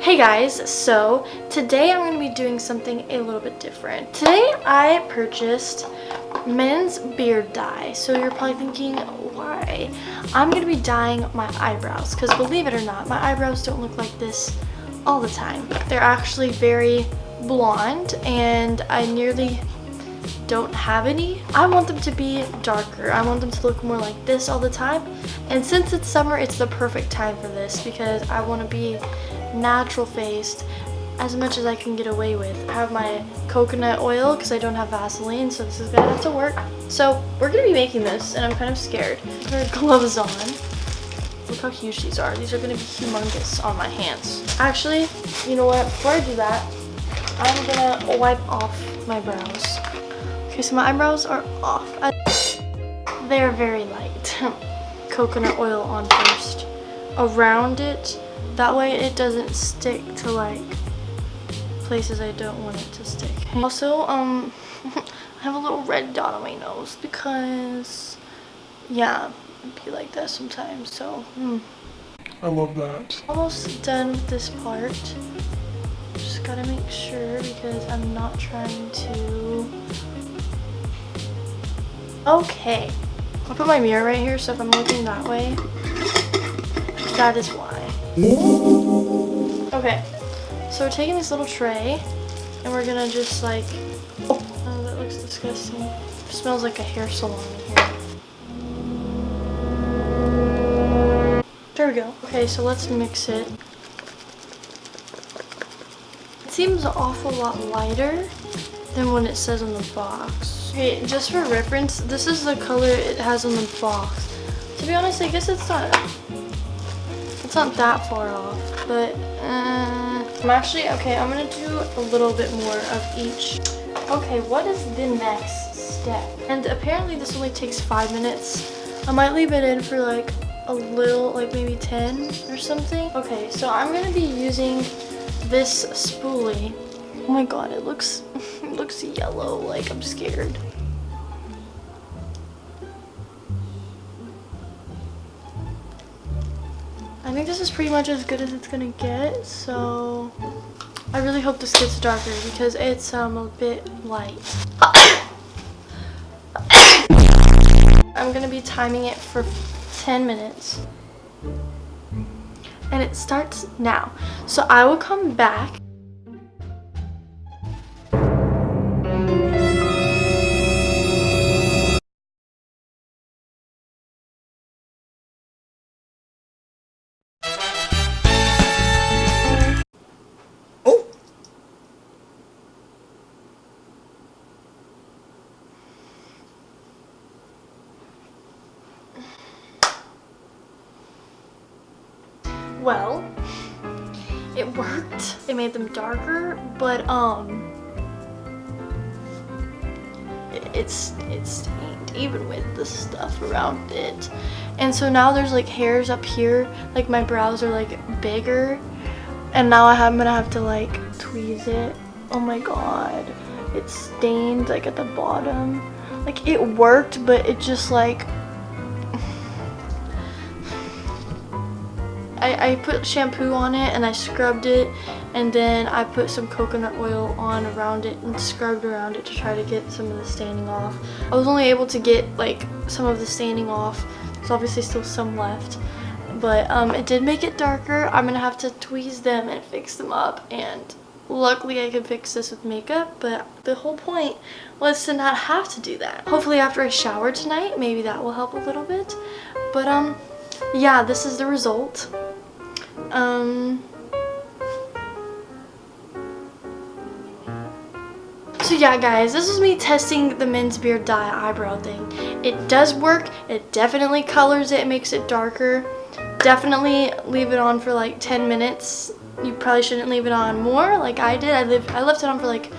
Hey guys, so today I'm going to be doing something a little bit different. Today I purchased men's beard dye. So you're probably thinking, why? I'm going to be dyeing my eyebrows because believe it or not, my eyebrows don't look like this all the time. They're actually very blonde and I nearly don't have any. I want them to be darker. I want them to look more like this all the time. And since it's summer, it's the perfect time for this because I want to be natural faced as much as I can get away with. I have my coconut oil because I don't have Vaseline, so this is gonna have to work. So we're gonna be making this and I'm kind of scared. Put our gloves on. Look how huge these are. These are gonna be humongous on my hands. Actually, you know what? Before I do that, I'm gonna wipe off my brows. Okay, so my eyebrows are off. They're very light. Coconut oil on first. Around it. That way it doesn't stick to like places I don't want it to stick. Also, I have a little red dot on my nose because, yeah, it'd be like that sometimes, so. I love that. Almost done with this part. Just gotta make sure because I'm not trying to. Okay. I'll put my mirror right here so if I'm looking that way, that is why. Okay, so we're taking this little tray and we're gonna just like, oh that looks disgusting. It smells like a hair salon in here. There we go. Okay, so let's mix it. It seems an awful lot lighter than what it says on the box. Okay, just for reference, this is the color it has on the box. To be honest, I guess it's not that far off, but I'm actually, okay, I'm gonna do a little bit more of each. Okay, what is the next step? And apparently this only takes 5 minutes. I might leave it in for like a little, like maybe 10 or something. Okay, so I'm gonna be using this spoolie. Oh my god, it looks it looks yellow, like I'm scared. I think this is pretty much as good as it's gonna get, so I really hope this gets darker because it's a bit light. I'm gonna be timing it for 10 minutes and it starts now. So I will come back. Well, it worked. It made them darker, but it's stained even with the stuff around it. And so now there's like hairs up here, like my brows are like bigger, and now I'm gonna have to like tweeze it. Oh my god, it's stained like at the bottom. Like it worked, but it just like I put shampoo on it and I scrubbed it, and then I put some coconut oil on around it and scrubbed around it to try to get some of the staining off. I was only able to get like some of the staining off. There's obviously still some left, but it did make it darker. I'm gonna have to tweeze them and fix them up, and luckily I can fix this with makeup, but the whole point was to not have to do that. Hopefully after I shower tonight, maybe that will help a little bit. But yeah, this is the result. So yeah guys, this is me testing the men's beard dye eyebrow thing. It does work. It definitely colors it, makes it darker. Definitely leave it on for like 10 minutes. You probably shouldn't leave it on more like I did. I left it on for like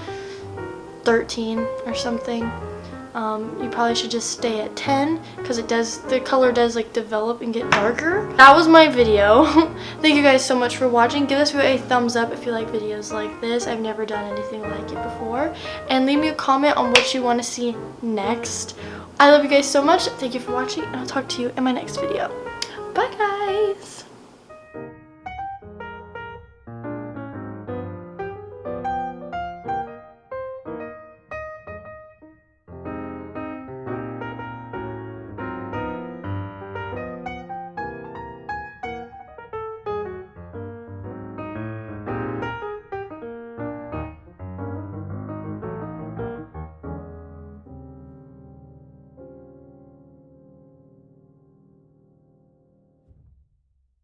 13 or something. You probably should just stay at 10 because the color does like develop and get darker. That was my video. Thank you guys so much for watching. Give this video a thumbs up if you like videos like this. I've never done anything like it before. And leave me a comment on what you want to see next. I love you guys so much. Thank you for watching, and I'll talk to you in my next video. Bye guys!